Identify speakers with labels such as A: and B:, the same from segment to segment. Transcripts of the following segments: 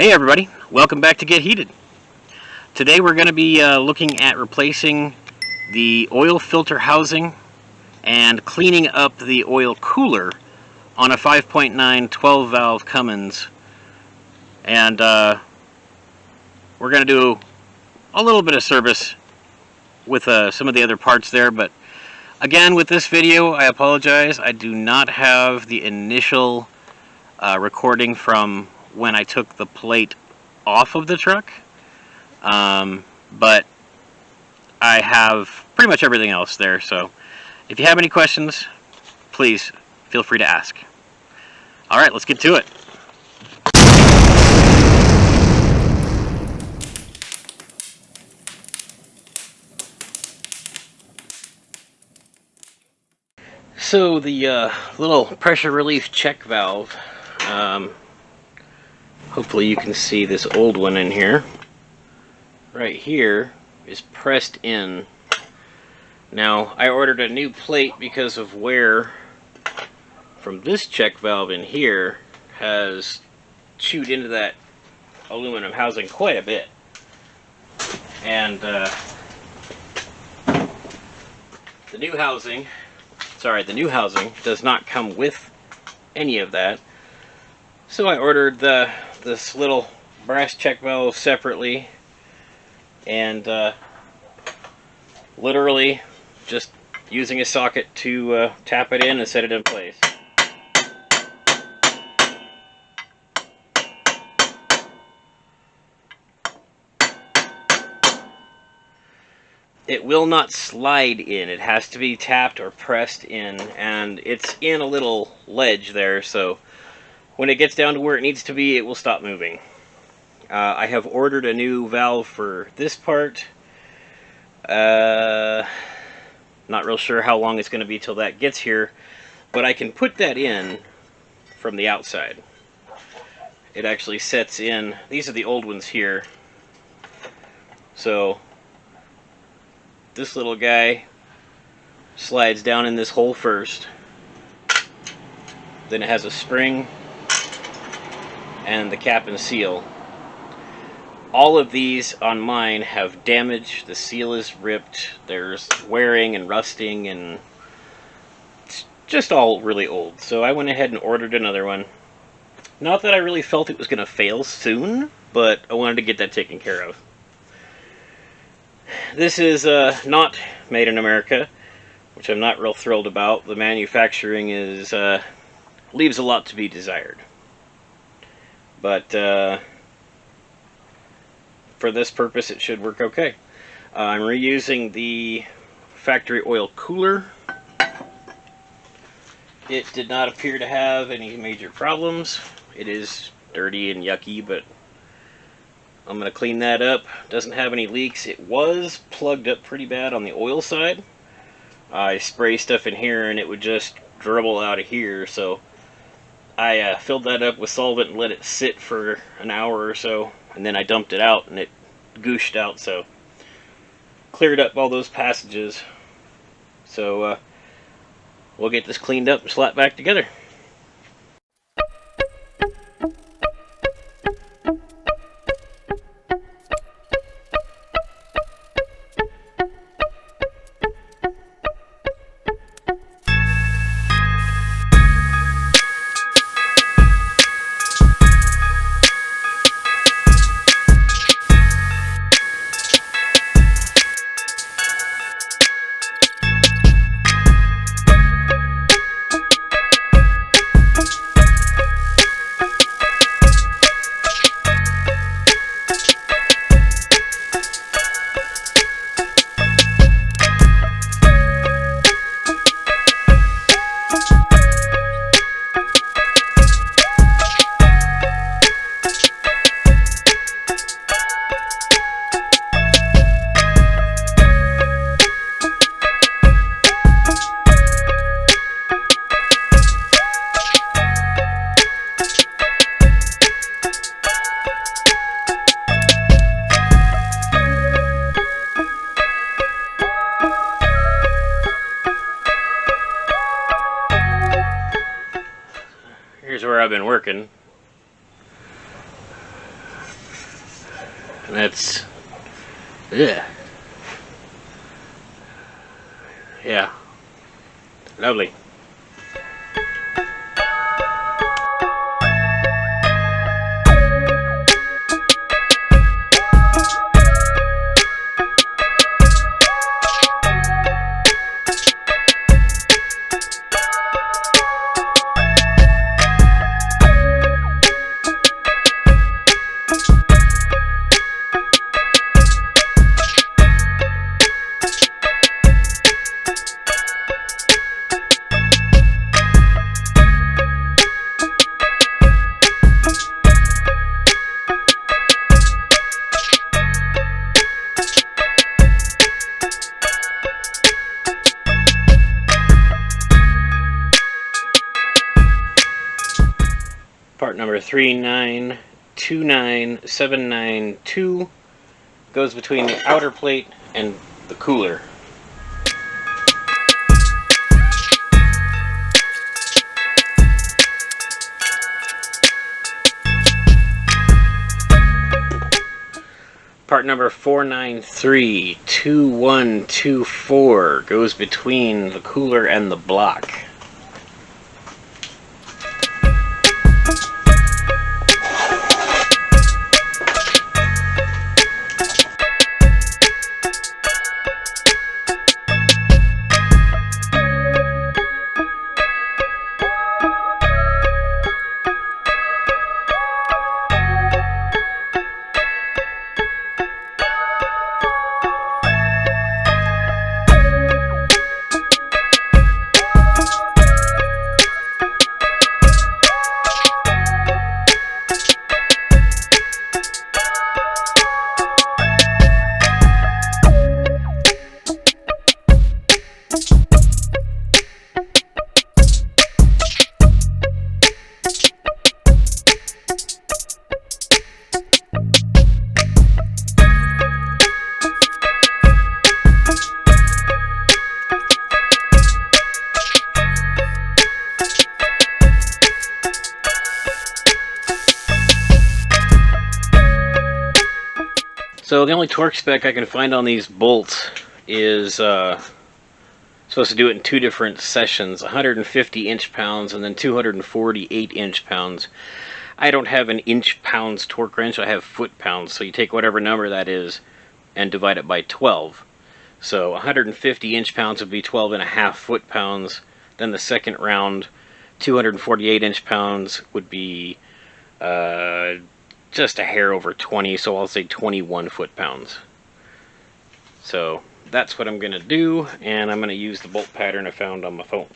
A: Hey everybody, welcome back to Get Heated. Today we're going to be looking at replacing the oil filter housing and cleaning up the oil cooler on a 5.9 12 valve Cummins. And we're going to do a little bit of service with some of the other parts there, but again with this video I apologize, I do not have the initial recording from when I took the plate off of the truck, but I have pretty much everything else there, so if you have any questions, please feel free to ask. Alright, let's get to it. So the little pressure relief check valve, hopefully you can see this old one in here. Right here is pressed in. Now I ordered a new plate because of wear from this check valve in here has chewed into that aluminum housing quite a bit. And the new housing does not come with any of that. So I ordered this little brass check valve separately, and literally just using a socket to tap it in and set it in place. It will not slide in. It has to be tapped or pressed in, and it's in a little ledge there, so when it gets down to where it needs to be, it will stop moving. I have ordered a new valve for this part. Not real sure how long it's going to be till that gets here, but I can put that in from the outside. It actually sets in. These are the old ones here. So this little guy slides down in this hole first. Then it has a spring and the cap and seal. All of these on mine have damage. The seal is ripped. There's wearing and rusting, and it's just all really old. So I went ahead and ordered another one. Not that I really felt it was going to fail soon, but I wanted to get that taken care of. This is not made in America, which I'm not real thrilled about. The manufacturing is leaves a lot to be desired. But for this purpose, it should work okay. I'm reusing the factory oil cooler. It did not appear to have any major problems. It is dirty and yucky, but I'm going to clean that up. Doesn't have any leaks. It was plugged up pretty bad on the oil side. I spray stuff in here and it would just dribble out of here, so I filled that up with solvent and let it sit for an hour or so, and then I dumped it out and it gooshed out, so cleared up all those passages. So we'll get this cleaned up and slapped back together. That's, yeah. Yeah. Lovely. Part number 3929792 goes between the outer plate and the cooler. Part number 4932124 goes between the cooler and the block. So the only torque spec I can find on these bolts is supposed to do it in two different sessions, 150 inch-pounds and then 248 inch-pounds. I don't have an inch-pounds torque wrench, I have foot-pounds, so you take whatever number that is and divide it by 12. So 150 inch-pounds would be 12.5 foot-pounds, then the second round, 248 inch-pounds would be just a hair over 20, so I'll say 21 foot-pounds. So that's what I'm going to do, and I'm going to use the bolt pattern I found on my phone.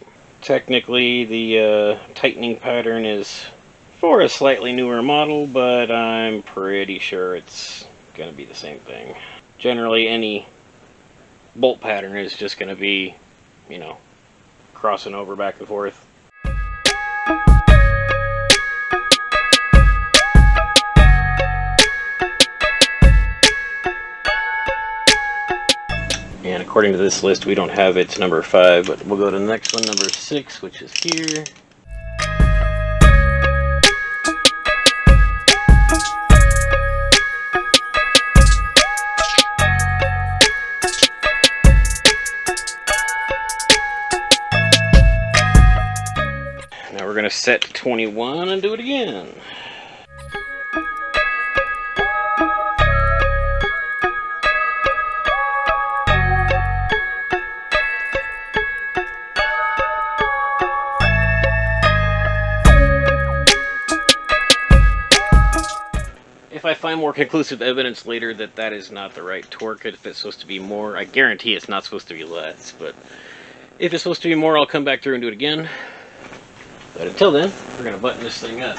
A: Technically, the tightening pattern is for a slightly newer model, but I'm pretty sure it's going to be the same thing. Generally, any bolt pattern is just going to be, you know, crossing over back and forth. And according to this list, we don't have its number 5, but we'll go to the next one, number 6, which is here. Now we're going to set to 21 and do it again. If I find more conclusive evidence later that that is not the right torque, if it's supposed to be more, I guarantee it's not supposed to be less, but if it's supposed to be more, I'll come back through and do it again. But until then, we're going to button this thing up.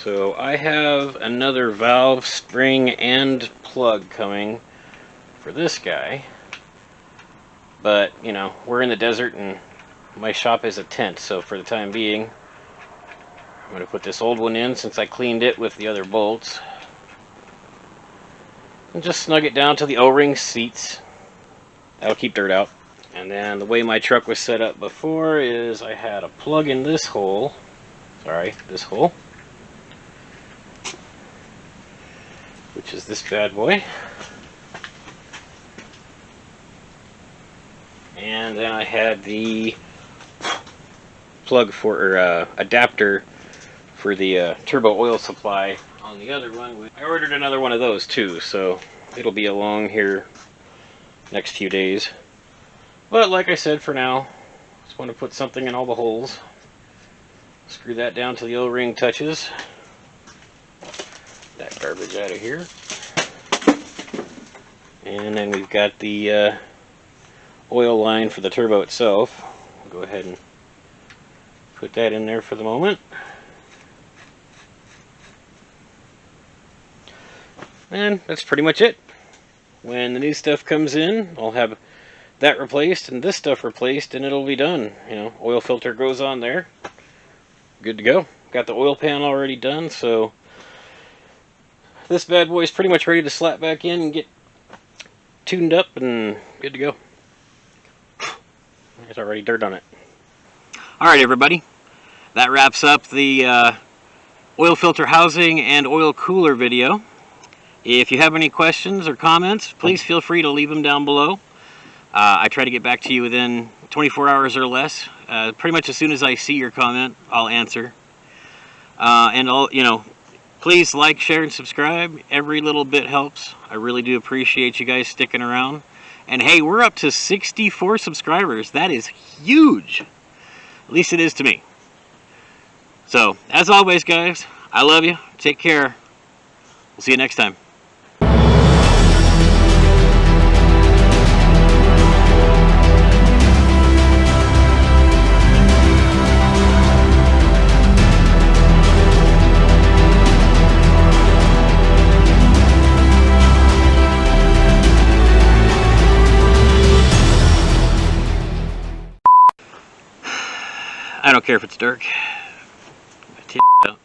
A: So I have another valve, spring, and plug coming for this guy. But, you know, we're in the desert and my shop is a tent, so for the time being, I'm going to put this old one in since I cleaned it with the other bolts. And just snug it down to the O-ring seats. That'll keep dirt out. And then the way my truck was set up before is I had a plug in this hole. Sorry, this hole. which is this bad boy. And then I had the plug for, or adapter for the turbo oil supply on the other one. I ordered another one of those too, so it'll be along here next few days. But like I said, for now, just want to put something in all the holes. Screw that down to the O-ring touches. That garbage out of here. And then we've got the oil line for the turbo itself. I'll go ahead and put that in there for the moment. And that's pretty much it. When the new stuff comes in, I'll have that replaced and this stuff replaced, and it'll be done. You know, oil filter goes on there. Good to go. Got the oil pan already done, so this bad boy is pretty much ready to slap back in and get tuned up and good to go. There's already dirt on it. Alright everybody, that wraps up the oil filter housing and oil cooler video. If you have any questions or comments, please feel free to leave them down below. I try to get back to you within 24 hours or less. Pretty much as soon as I see your comment, I'll answer. And please like, share, and subscribe. Every little bit helps. I really do appreciate you guys sticking around. And hey, we're up to 64 subscribers. That is huge. At least it is to me. So, as always, guys, I love you. Take care. We'll see you next time. I don't care if it's dark. My titty out.